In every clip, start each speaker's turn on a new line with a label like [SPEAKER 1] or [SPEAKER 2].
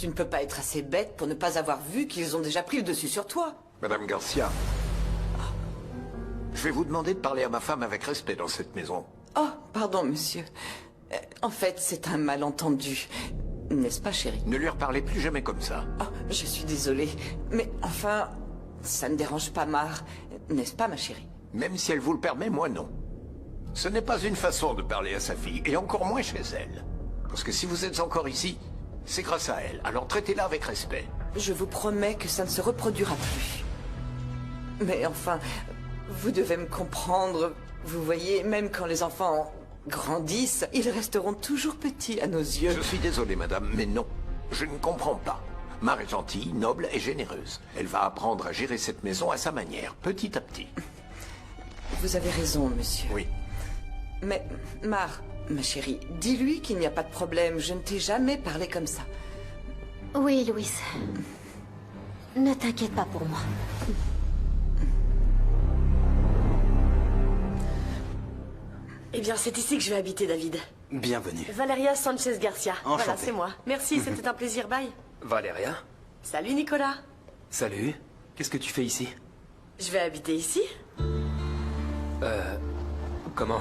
[SPEAKER 1] Tu ne peux pas être assez bête pour ne pas avoir vu qu'ils ont déjà pris le dessus sur toi.
[SPEAKER 2] Madame Garcia, je vais vous demander de parler à ma femme avec respect dans cette maison.
[SPEAKER 1] Oh, pardon, monsieur. En fait, c'est un malentendu. N'est-ce pas, chérie?
[SPEAKER 2] Ne lui reparlez plus jamais comme ça.
[SPEAKER 1] Oh, je suis désolée. Mais enfin, ça ne dérange pas Mar. N'est-ce pas, ma chérie?
[SPEAKER 2] Même si elle vous le permet, moi non. Ce n'est pas une façon de parler à sa fille, et encore moins chez elle. Parce que si vous êtes encore ici, c'est grâce à elle. Alors traitez-la avec respect.
[SPEAKER 1] Je vous promets que ça ne se reproduira plus. Mais enfin, vous devez me comprendre. Vous voyez, même quand les enfants grandissent, ils resteront toujours petits à nos yeux.
[SPEAKER 2] Je suis désolé, madame, mais non. Je ne comprends pas. Mar est gentille, noble et généreuse. Elle va apprendre à gérer cette maison à sa manière, petit à petit.
[SPEAKER 1] Vous avez raison, monsieur.
[SPEAKER 2] Oui.
[SPEAKER 1] Mais, Mar, ma chérie, dis-lui qu'il n'y a pas de problème. Je ne t'ai jamais parlé comme ça.
[SPEAKER 3] Oui, Louise. Ne t'inquiète pas pour moi.
[SPEAKER 4] Eh bien, c'est ici que je vais habiter, David.
[SPEAKER 5] Bienvenue.
[SPEAKER 4] Valeria Sanchez Garcia.
[SPEAKER 5] Enchanté.
[SPEAKER 4] Voilà, c'est moi. Merci, c'était un plaisir, bye.
[SPEAKER 5] Valéria.
[SPEAKER 4] Salut, Nicolas.
[SPEAKER 5] Salut. Qu'est-ce que tu fais ici?
[SPEAKER 4] Je vais habiter ici.
[SPEAKER 5] Comment?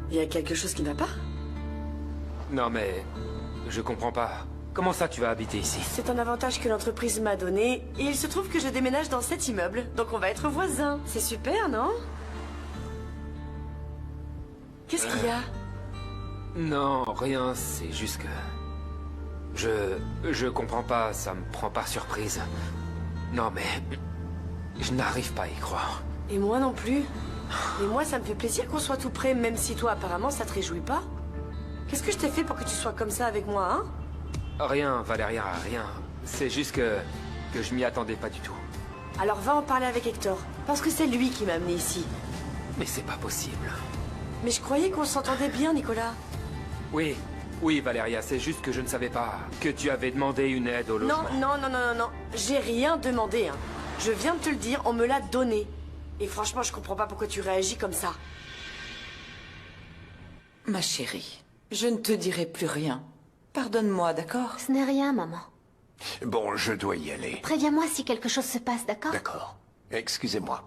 [SPEAKER 4] Il y a quelque chose qui ne va pas?
[SPEAKER 5] Non mais... je comprends pas. Comment ça tu vas habiter ici?
[SPEAKER 4] C'est un avantage que l'entreprise m'a donné, et il se trouve que je déménage dans cet immeuble, donc on va être voisins. C'est super, non? Qu'est-ce qu'il y a?
[SPEAKER 5] Non, rien, c'est juste que... Je comprends pas, ça me prend par surprise. Non mais... je n'arrive pas à y croire.
[SPEAKER 4] Et moi non plus. Et moi, ça me fait plaisir qu'on soit tout près, même si toi, apparemment, ça te réjouit pas. Qu'est-ce que je t'ai fait pour que tu sois comme ça avec moi, hein?
[SPEAKER 5] Rien, Valéria, rien. C'est juste que je m'y attendais pas du tout.
[SPEAKER 4] Alors va en parler avec Hector, parce que c'est lui qui m'a amené ici.
[SPEAKER 5] Mais c'est pas possible.
[SPEAKER 4] Mais je croyais qu'on s'entendait bien, Nicolas.
[SPEAKER 5] Oui, oui, Valéria, c'est juste que je ne savais pas que tu avais demandé une aide au logement.
[SPEAKER 4] Non. J'ai rien demandé, hein. Je viens de te le dire, on me l'a donné. Et franchement, je comprends pas pourquoi tu réagis comme ça.
[SPEAKER 1] Ma chérie, je ne te dirai plus rien. Pardonne-moi, d'accord?
[SPEAKER 3] Ce n'est rien, maman.
[SPEAKER 2] Bon, je dois y aller.
[SPEAKER 3] Préviens-moi si quelque chose se passe, d'accord?
[SPEAKER 2] D'accord. Excusez-moi.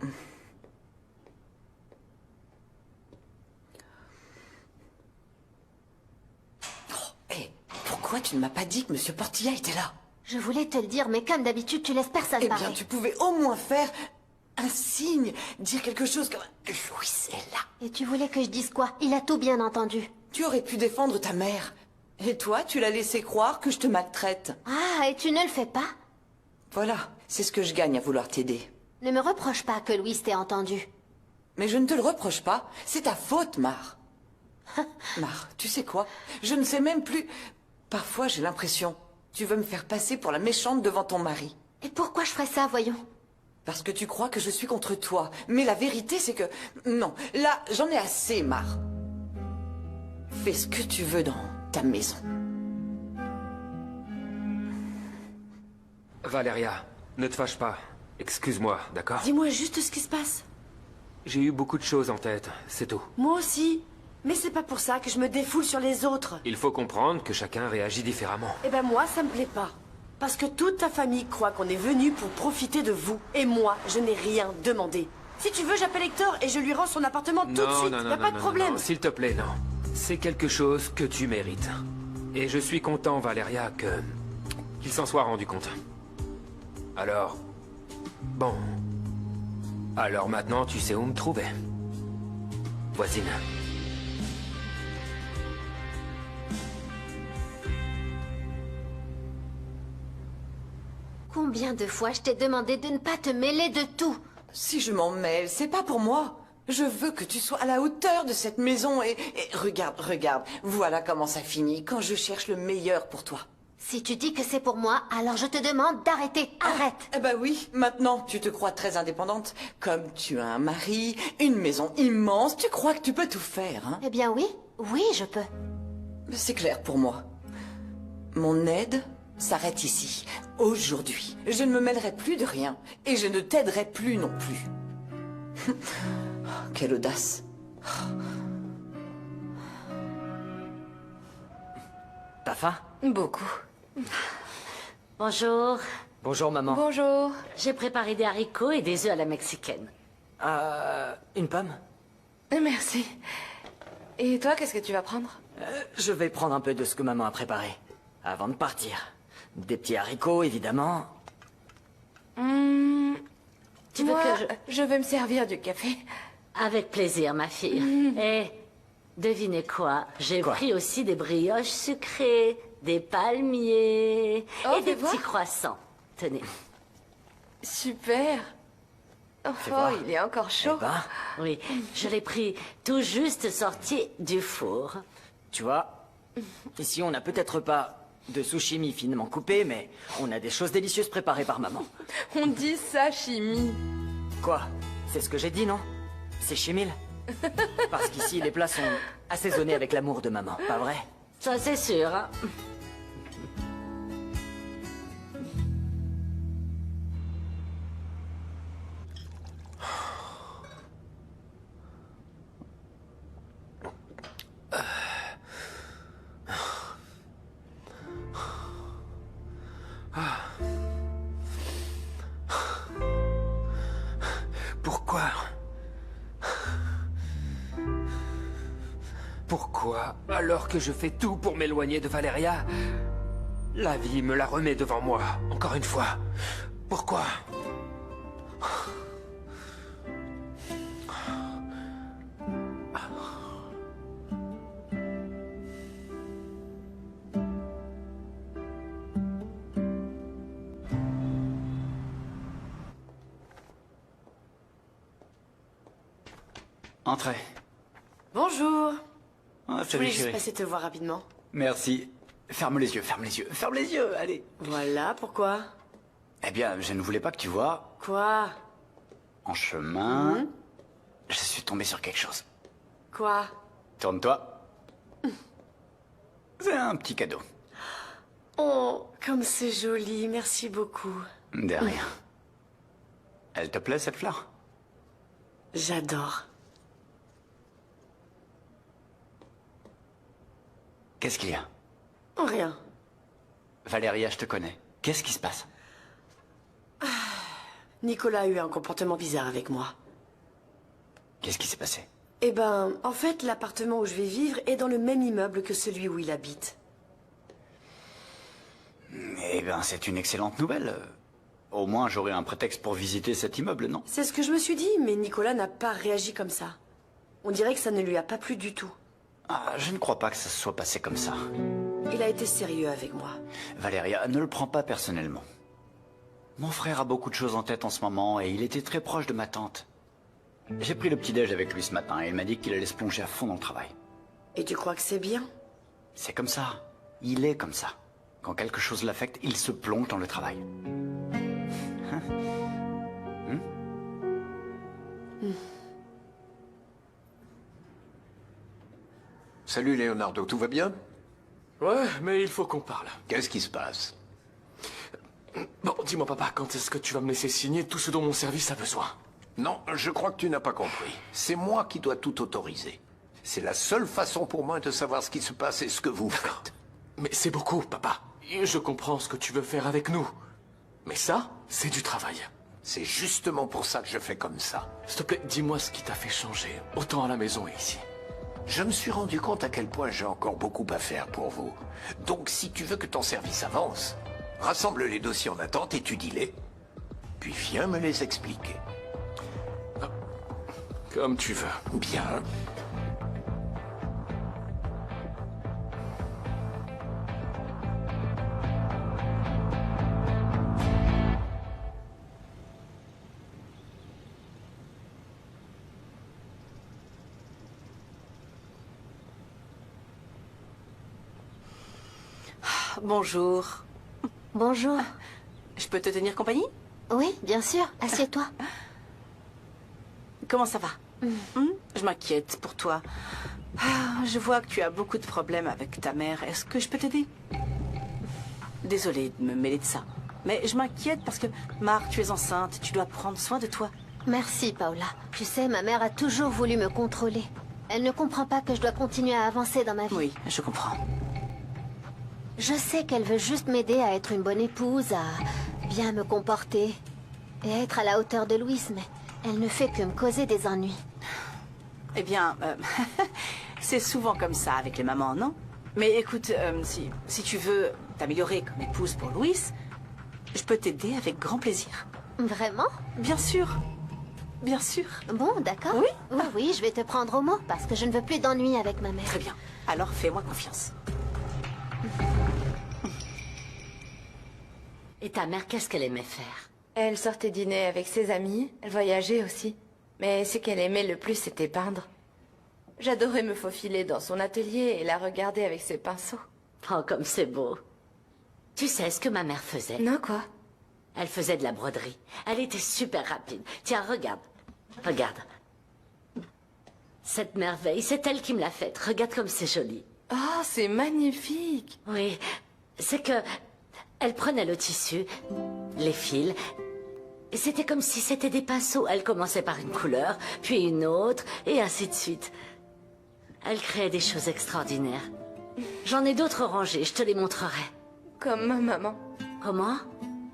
[SPEAKER 1] Hé, pourquoi tu ne m'as pas dit que Monsieur Portilla était là?
[SPEAKER 3] Je voulais te le dire, mais comme d'habitude, tu laisses personne
[SPEAKER 1] Eh bien,
[SPEAKER 3] parler.
[SPEAKER 1] tu pouvais au moins faire un signe, dire quelque chose comme « Louis est là ».
[SPEAKER 3] Et tu voulais que je dise quoi? Il a tout bien entendu.
[SPEAKER 1] Tu aurais pu défendre ta mère. Et toi, tu l'as laissé croire que je te maltraite.
[SPEAKER 3] Ah, et tu ne le fais pas?
[SPEAKER 1] Voilà, c'est ce que je gagne à vouloir t'aider.
[SPEAKER 3] Ne me reproche pas que Louise t'ait entendu.
[SPEAKER 1] Mais je ne te le reproche pas, c'est ta faute, Mar. Mar, tu sais quoi? Je ne sais même plus... Parfois, j'ai l'impression... Tu veux me faire passer pour la méchante devant ton mari.
[SPEAKER 3] Et pourquoi je ferais ça, voyons?
[SPEAKER 1] Parce que tu crois que je suis contre toi. Mais la vérité, c'est que... Non, là, j'en ai assez, Mar. Fais ce que tu veux dans ta maison.
[SPEAKER 5] Valéria, ne te fâche pas. Excuse-moi, d'accord?
[SPEAKER 4] Dis-moi juste ce qui se passe.
[SPEAKER 5] J'ai eu beaucoup de choses en tête, c'est tout.
[SPEAKER 4] Moi aussi. Mais c'est pas pour ça que je me défoule sur les autres.
[SPEAKER 5] Il faut comprendre que chacun réagit différemment.
[SPEAKER 4] Eh ben moi, ça me plaît pas. Parce que toute ta famille croit qu'on est venu pour profiter de vous. Et moi, je n'ai rien demandé. Si tu veux, j'appelle Hector et je lui rends son appartement tout de suite. Y a pas de problème.
[SPEAKER 5] Non, s'il te plaît, non. C'est quelque chose que tu mérites. Et je suis content, Valéria, qu'il s'en soit rendu compte. Alors... Bon... Alors maintenant, tu sais où me trouver. Voisine.
[SPEAKER 3] Combien de fois je t'ai demandé de ne pas te mêler de tout?
[SPEAKER 1] Si je m'en mêle, c'est pas pour moi. Je veux que tu sois à la hauteur de cette maison et regarde, voilà comment ça finit quand je cherche le meilleur pour toi.
[SPEAKER 3] Si tu dis que c'est pour moi, alors je te demande d'arrêter. Arrête.
[SPEAKER 1] Eh ben oui, maintenant tu te crois très indépendante. Comme tu as un mari, une maison immense, tu crois que tu peux tout faire, hein?
[SPEAKER 3] Eh bien oui, oui je peux.
[SPEAKER 1] C'est clair pour moi. Mon aide s'arrête ici, aujourd'hui. Je ne me mêlerai plus de rien, et je ne t'aiderai plus non plus. Quelle audace.
[SPEAKER 6] T'as faim?
[SPEAKER 4] Beaucoup.
[SPEAKER 6] Bonjour.
[SPEAKER 7] Bonjour, maman.
[SPEAKER 1] Bonjour.
[SPEAKER 6] J'ai préparé des haricots et des œufs à la mexicaine.
[SPEAKER 7] Une pomme?
[SPEAKER 1] Merci. Et toi, qu'est-ce que tu vas prendre?
[SPEAKER 7] Je vais prendre un peu de ce que maman a préparé. Avant de partir. Des petits haricots, évidemment.
[SPEAKER 6] Tu veux
[SPEAKER 1] Moi,
[SPEAKER 6] que
[SPEAKER 1] je vais me servir du café.
[SPEAKER 6] Avec plaisir, ma fille. Et devinez quoi? J'ai
[SPEAKER 7] Quoi?
[SPEAKER 6] pris aussi des brioches sucrées, des palmiers
[SPEAKER 1] Oh,
[SPEAKER 6] et des
[SPEAKER 1] fais voir.
[SPEAKER 6] petits croissants. Tenez.
[SPEAKER 1] Super. Oh,
[SPEAKER 7] voir.
[SPEAKER 1] il est encore chaud.
[SPEAKER 7] Eh ben,
[SPEAKER 6] Oui, je l'ai pris tout juste sorti du four.
[SPEAKER 7] tu vois, ici on n'a peut-être pas de sushimi finement coupé, mais on a des choses délicieuses préparées par maman.
[SPEAKER 1] On dit sashimi.
[SPEAKER 7] Quoi? C'est ce que j'ai dit, non? C'est chimile? Parce qu'ici, les plats sont assaisonnés avec l'amour de maman, pas vrai?
[SPEAKER 6] Ça, c'est sûr. Hein.
[SPEAKER 5] Pourquoi? Pourquoi, alors que je fais tout pour m'éloigner de Valeria, la vie me la remet devant moi, encore une fois? Pourquoi?
[SPEAKER 8] Entrez.
[SPEAKER 4] Bonjour.
[SPEAKER 8] Ah,
[SPEAKER 4] Je
[SPEAKER 8] salut
[SPEAKER 4] voulais juste
[SPEAKER 8] chérie.
[SPEAKER 4] passer te voir rapidement.
[SPEAKER 8] Merci. Ferme les yeux, ferme les yeux, allez.
[SPEAKER 4] Voilà, pourquoi?
[SPEAKER 8] Eh bien, je ne voulais pas que tu vois,
[SPEAKER 4] Quoi?
[SPEAKER 8] en chemin, je suis tombé sur quelque chose.
[SPEAKER 4] Quoi?
[SPEAKER 8] Tourne-toi. C'est un petit cadeau.
[SPEAKER 4] Oh, comme c'est joli, merci beaucoup.
[SPEAKER 8] De rien. Elle te plaît, cette fleur?
[SPEAKER 4] J'adore.
[SPEAKER 8] Qu'est-ce qu'il y a?
[SPEAKER 4] Oh, rien.
[SPEAKER 8] Valéria, je te connais. Qu'est-ce qui se passe?
[SPEAKER 4] Nicolas a eu un comportement bizarre avec moi.
[SPEAKER 8] Qu'est-ce qui s'est passé?
[SPEAKER 4] Eh ben, en fait, l'appartement où je vais vivre est dans le même immeuble que celui où il habite.
[SPEAKER 8] Eh ben, c'est une excellente nouvelle. Au moins, j'aurai un prétexte pour visiter cet immeuble, non?
[SPEAKER 4] C'est ce que je me suis dit, mais Nicolas n'a pas réagi comme ça. On dirait que ça ne lui a pas plu du tout.
[SPEAKER 8] Ah, je ne crois pas que ça se soit passé comme ça.
[SPEAKER 4] Il a été sérieux avec moi.
[SPEAKER 8] Valéria, ne le prends pas personnellement. Mon frère a beaucoup de choses en tête en ce moment et il était très proche de ma tante. J'ai pris le petit-déj avec lui ce matin et il m'a dit qu'il allait se plonger à fond dans le travail.
[SPEAKER 4] Et tu crois que c'est bien?
[SPEAKER 8] C'est comme ça. Il est comme ça. Quand quelque chose l'affecte, il se plonge dans le travail.
[SPEAKER 2] Salut Leonardo, tout va bien?
[SPEAKER 9] Ouais, mais il faut qu'on parle.
[SPEAKER 2] Qu'est-ce qui se passe?
[SPEAKER 9] Bon, dis-moi papa, quand est-ce que tu vas me laisser signer tout ce dont mon service a besoin?
[SPEAKER 2] Non, je crois que tu n'as pas compris. C'est moi qui dois tout autoriser. C'est la seule façon pour moi de savoir ce qui se passe et ce que vous faites.
[SPEAKER 9] Mais c'est beaucoup, papa. Et je comprends ce que tu veux faire avec nous. Mais ça, c'est du travail.
[SPEAKER 2] C'est justement pour ça que je fais comme ça.
[SPEAKER 9] S'il te plaît, dis-moi ce qui t'a fait changer, autant à la maison et ici.
[SPEAKER 2] Je me suis rendu compte à quel point j'ai encore beaucoup à faire pour vous. Donc si tu veux que ton service avance, rassemble les dossiers en attente, étudie-les, puis viens me les expliquer.
[SPEAKER 9] Comme tu veux.
[SPEAKER 2] Bien.
[SPEAKER 10] Bonjour.
[SPEAKER 3] Bonjour.
[SPEAKER 10] Je peux te tenir compagnie?
[SPEAKER 3] Oui, bien sûr. Assieds-toi.
[SPEAKER 10] Comment ça va? Je m'inquiète pour toi. Je vois que tu as beaucoup de problèmes avec ta mère. Est-ce que je peux t'aider? Désolée de me mêler de ça. Mais je m'inquiète parce que, Marc, tu es enceinte. Tu dois prendre soin de toi.
[SPEAKER 3] Merci, Paola. Tu sais, ma mère a toujours voulu me contrôler. Elle ne comprend pas que je dois continuer à avancer dans ma vie.
[SPEAKER 10] Oui, je comprends.
[SPEAKER 3] Je sais qu'elle veut juste m'aider à être une bonne épouse, à bien me comporter et à être à la hauteur de Louis, mais elle ne fait que me causer des ennuis.
[SPEAKER 10] Eh bien, c'est souvent comme ça avec les mamans, non? Mais écoute, si tu veux t'améliorer comme épouse pour Louis, je peux t'aider avec grand plaisir.
[SPEAKER 3] Vraiment?
[SPEAKER 10] Bien sûr. Bien sûr.
[SPEAKER 3] Bon, d'accord.
[SPEAKER 10] Oui?
[SPEAKER 3] Oui, je vais te prendre au mot, parce que je ne veux plus d'ennuis avec ma mère.
[SPEAKER 10] Très bien. Alors fais-moi confiance.
[SPEAKER 6] Et ta mère, qu'est-ce qu'elle aimait faire?
[SPEAKER 11] Elle sortait dîner avec ses amis, elle voyageait aussi. Mais ce qu'elle aimait le plus, c'était peindre. J'adorais me faufiler dans son atelier et la regarder avec ses pinceaux.
[SPEAKER 6] Oh, comme c'est beau. Tu sais ce que ma mère faisait?
[SPEAKER 11] Non, quoi?
[SPEAKER 6] Elle faisait de la broderie. Elle était super rapide. Tiens, regarde. Regarde. Cette merveille, c'est elle qui me l'a faite. Regarde comme c'est joli.
[SPEAKER 11] Oh, c'est magnifique!
[SPEAKER 6] Oui, c'est que... Elle prenait le tissu, les fils... et c'était comme si c'était des pinceaux. Elle commençait par une couleur, puis une autre, et ainsi de suite. Elle créait des choses extraordinaires. J'en ai d'autres rangées, je te les montrerai.
[SPEAKER 11] Comme ma maman.
[SPEAKER 6] Comment?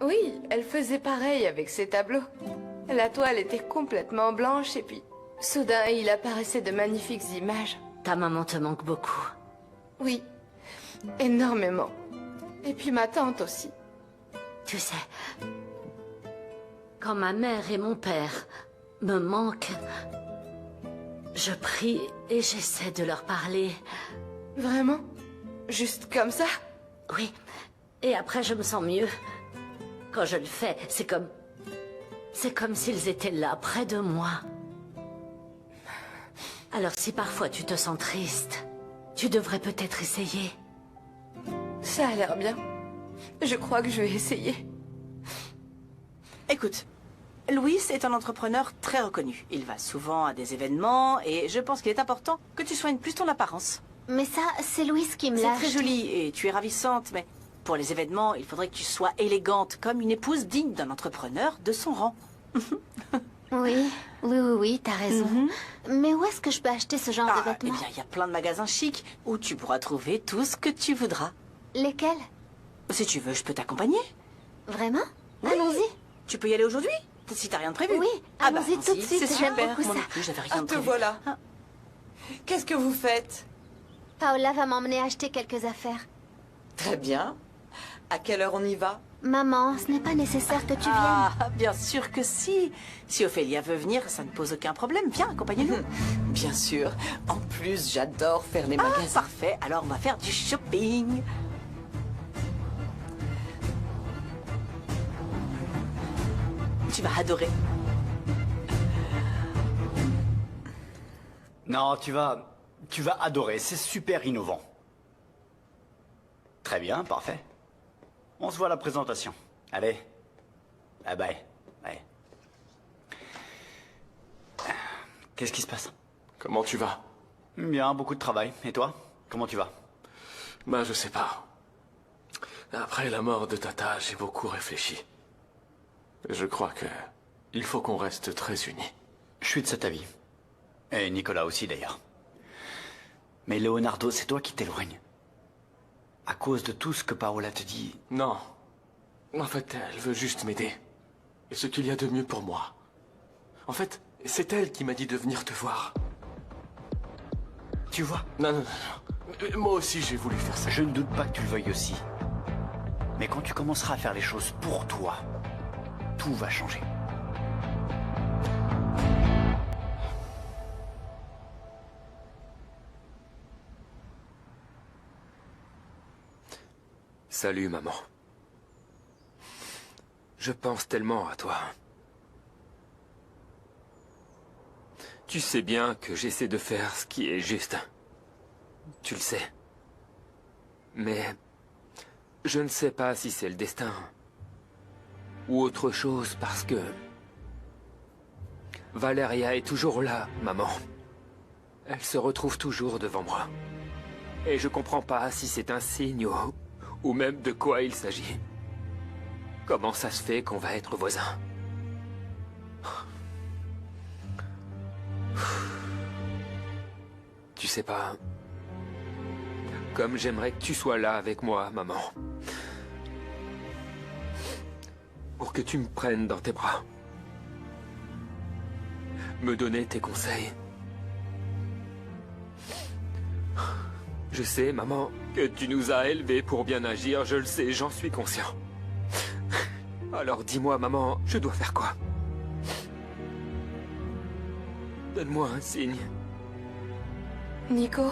[SPEAKER 11] Oui, elle faisait pareil avec ses tableaux. La toile était complètement blanche et puis, soudain, il apparaissait de magnifiques images.
[SPEAKER 6] Ta maman te manque beaucoup.
[SPEAKER 11] Oui, énormément. Et puis ma tante aussi.
[SPEAKER 6] Tu sais, quand ma mère et mon père me manquent, je prie et j'essaie de leur parler.
[SPEAKER 11] Vraiment? Juste comme ça?
[SPEAKER 6] Oui, et après je me sens mieux. Quand je le fais, c'est comme... c'est comme s'ils étaient là, près de moi. Alors si parfois tu te sens triste, tu devrais peut-être essayer.
[SPEAKER 11] Ça a l'air bien. Je crois que je vais essayer.
[SPEAKER 10] Écoute, Louis est un entrepreneur très reconnu. Il va souvent à des événements et je pense qu'il est important que tu soignes plus ton apparence.
[SPEAKER 3] Mais ça, c'est Louis qui me
[SPEAKER 10] C'est
[SPEAKER 3] l'a
[SPEAKER 10] très
[SPEAKER 3] acheté.
[SPEAKER 10] joli et tu es ravissante, mais pour les événements, il faudrait que tu sois élégante comme une épouse digne d'un entrepreneur de son rang.
[SPEAKER 3] Oui, t'as raison. Mais où est-ce que je peux acheter ce genre de
[SPEAKER 10] Eh
[SPEAKER 3] vêtements?
[SPEAKER 10] bien, il y a plein de magasins chics où tu pourras trouver tout ce que tu voudras.
[SPEAKER 3] Lesquels?
[SPEAKER 10] Si tu veux, je peux t'accompagner.
[SPEAKER 3] Vraiment?
[SPEAKER 10] Oui.
[SPEAKER 3] Allons-y.
[SPEAKER 10] Tu peux y aller aujourd'hui? Si t'as rien de prévu.
[SPEAKER 3] Oui, allons-y tout de suite,
[SPEAKER 10] C'est
[SPEAKER 3] j'aime
[SPEAKER 10] super.
[SPEAKER 3] beaucoup
[SPEAKER 10] Moi non
[SPEAKER 3] ça.
[SPEAKER 10] plus, j'avais rien
[SPEAKER 1] Ah,
[SPEAKER 10] de
[SPEAKER 1] te
[SPEAKER 10] prévu.
[SPEAKER 1] voilà.
[SPEAKER 10] Ah.
[SPEAKER 1] Qu'est-ce que vous faites?
[SPEAKER 3] Paola va m'emmener acheter quelques affaires.
[SPEAKER 1] Très bien. À quelle heure on y va?
[SPEAKER 3] Maman, ce n'est pas nécessaire que tu viennes.
[SPEAKER 10] Ah, bien sûr que si. Si Ophélia veut venir, ça ne pose aucun problème. Viens, accompagnez-nous.
[SPEAKER 1] Bien sûr. En plus, j'adore faire les magasins.
[SPEAKER 10] Parfait, alors on va faire du shopping. Tu vas adorer.
[SPEAKER 8] Non, tu vas adorer, c'est super innovant. Très bien, parfait. On se voit à la présentation. Allez. Bye bye. Bye. Qu'est-ce qui se passe?
[SPEAKER 9] Comment tu vas?
[SPEAKER 8] Bien, beaucoup de travail. Et toi? Comment tu vas?
[SPEAKER 9] Ben, je sais pas. Après la mort de Tata, j'ai beaucoup réfléchi. Je crois que il faut qu'on reste très unis.
[SPEAKER 8] Je suis de cet avis. Et Nicolas aussi, d'ailleurs. Mais Leonardo, c'est toi qui t'éloignes. À cause de tout ce que Paola te dit.
[SPEAKER 9] Non. En fait, elle veut juste m'aider. Et ce qu'il y a de mieux pour moi. En fait, c'est elle qui m'a dit de venir te voir.
[SPEAKER 8] Tu vois?
[SPEAKER 9] Non. Moi aussi, j'ai voulu faire ça.
[SPEAKER 8] Je ne doute pas que tu le veuilles aussi. Mais quand tu commenceras à faire les choses pour toi, tout va changer.
[SPEAKER 5] Salut, maman. Je pense tellement à toi. Tu sais bien que j'essaie de faire ce qui est juste. Tu le sais. Mais je ne sais pas si c'est le destin ou autre chose parce que Valeria est toujours là, maman. Elle se retrouve toujours devant moi. Et je comprends pas si c'est un signe ou même de quoi il s'agit. Comment ça se fait qu'on va être voisins? Tu sais pas... comme j'aimerais que tu sois là avec moi, maman. Pour que tu me prennes dans tes bras. Me donner tes conseils. Je sais, maman, que tu nous as élevés pour bien agir, je le sais, j'en suis conscient. Alors dis-moi, maman, je dois faire quoi? Donne-moi un signe.
[SPEAKER 11] Nico?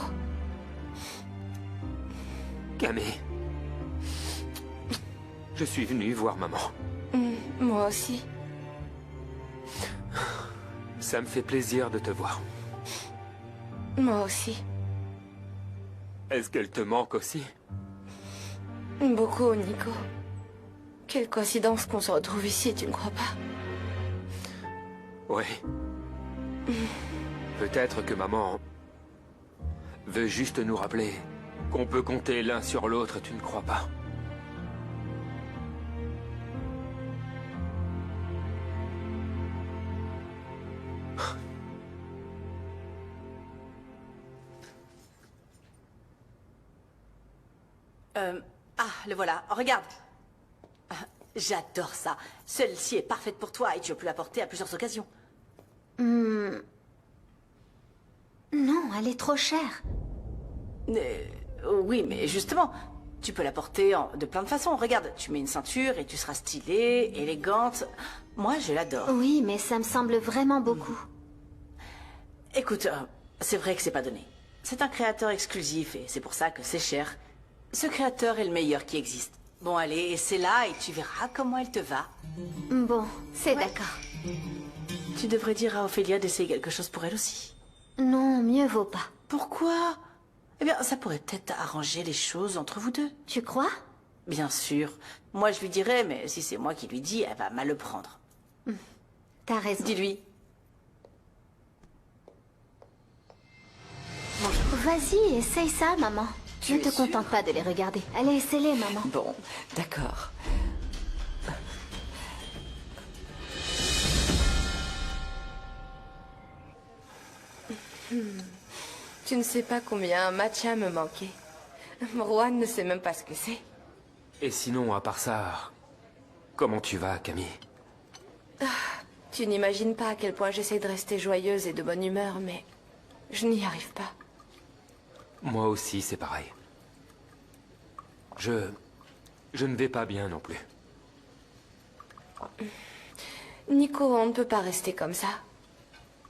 [SPEAKER 5] Camille. Je suis venu voir maman.
[SPEAKER 11] Moi aussi.
[SPEAKER 5] Ça me fait plaisir de te voir.
[SPEAKER 11] Moi aussi.
[SPEAKER 5] Est-ce qu'elle te manque aussi?
[SPEAKER 11] Beaucoup, Nico. Quelle coïncidence qu'on se retrouve ici, tu ne crois pas?
[SPEAKER 5] Oui. Peut-être que maman veut juste nous rappeler qu'on peut compter l'un sur l'autre, tu ne crois pas?
[SPEAKER 10] Le voilà. Regarde. J'adore ça. Celle-ci est parfaite pour toi et tu as pu la porter à plusieurs occasions.
[SPEAKER 3] Non, elle est trop chère.
[SPEAKER 10] Oui, mais justement, tu peux la porter de plein de façons. Regarde, tu mets une ceinture et tu seras stylée, élégante. Moi, je l'adore.
[SPEAKER 3] Oui, mais ça me semble vraiment beaucoup.
[SPEAKER 10] Écoute, c'est vrai que c'est pas donné. C'est un créateur exclusif et c'est pour ça que c'est cher. Ce créateur est le meilleur qui existe. Bon, allez, essaie-la et tu verras comment elle te va.
[SPEAKER 3] Bon, c'est d'accord.
[SPEAKER 10] Tu devrais dire à Ophélia d'essayer quelque chose pour elle aussi.
[SPEAKER 3] Non, mieux vaut pas.
[SPEAKER 10] Pourquoi? Eh bien, ça pourrait peut-être arranger les choses entre vous deux.
[SPEAKER 3] Tu crois?
[SPEAKER 10] Bien sûr. Moi, je lui dirais, mais si c'est moi qui lui dis, elle va mal le prendre.
[SPEAKER 3] T'as raison.
[SPEAKER 10] Dis-lui.
[SPEAKER 3] Vas-y, essaye ça, maman.
[SPEAKER 1] Tu
[SPEAKER 3] Ne
[SPEAKER 1] es
[SPEAKER 3] te
[SPEAKER 1] sûre?
[SPEAKER 3] contente pas de les regarder. Allez, essaie-les, maman.
[SPEAKER 1] Bon, d'accord.
[SPEAKER 11] Tu ne sais pas combien un matcha me manquait. Rohan ne sait même pas ce que c'est.
[SPEAKER 5] Et sinon, à part ça, comment tu vas, Camille?
[SPEAKER 11] Tu n'imagines pas à quel point j'essaie de rester joyeuse et de bonne humeur, mais je n'y arrive pas.
[SPEAKER 5] Moi aussi, c'est pareil. Je ne vais pas bien non plus.
[SPEAKER 11] Nico, on ne peut pas rester comme ça.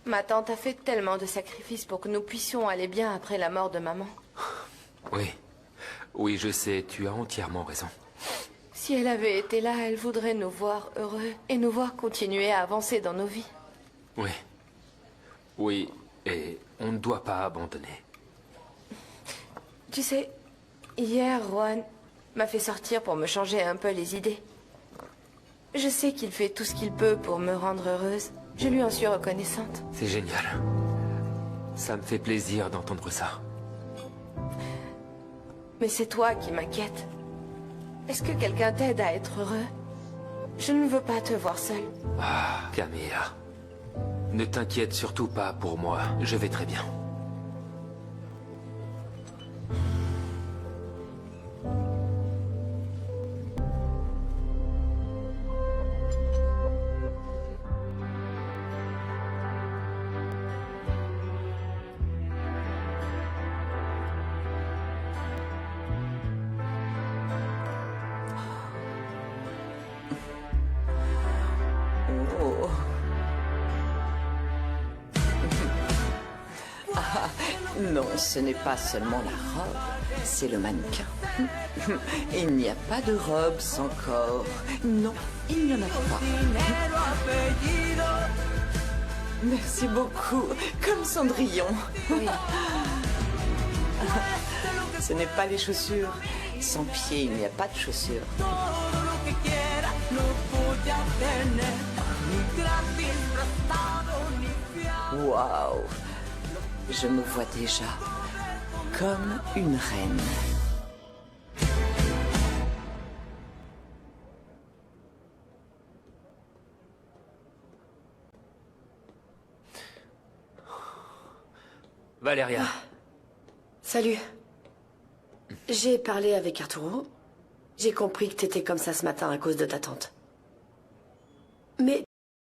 [SPEAKER 11] Ma tante a fait tellement de sacrifices pour que nous puissions aller bien après la mort de maman.
[SPEAKER 5] Oui. Oui, je sais, tu as entièrement raison.
[SPEAKER 11] Si elle avait été là, elle voudrait nous voir heureux et nous voir continuer à avancer dans nos vies.
[SPEAKER 5] Oui. Oui, et on ne doit pas abandonner.
[SPEAKER 11] Tu sais, hier, Rohan m'a fait sortir pour me changer un peu les idées. Je sais qu'il fait tout ce qu'il peut pour me rendre heureuse. Je lui en suis reconnaissante.
[SPEAKER 5] C'est génial. Ça me fait plaisir d'entendre ça.
[SPEAKER 11] Mais c'est toi qui m'inquiète. Est-ce que quelqu'un t'aide à être heureux? Je ne veux pas te voir seule.
[SPEAKER 5] Ah, Camilla. Ne t'inquiète surtout pas pour moi. Je vais très bien.
[SPEAKER 1] Oh. Ah, non, ce n'est pas seulement la robe, c'est le mannequin. Il n'y a pas de robe sans corps. Non, il n'y en a pas. Merci beaucoup, comme Cendrillon.
[SPEAKER 11] Oui.
[SPEAKER 1] Ce n'est pas les chaussures. Sans pied, il n'y a pas de chaussures. Waouh! Je me vois déjà comme une reine.
[SPEAKER 5] Valéria.
[SPEAKER 4] Salut. J'ai parlé avec Arturo. J'ai compris que t'étais comme ça ce matin à cause de ta tante.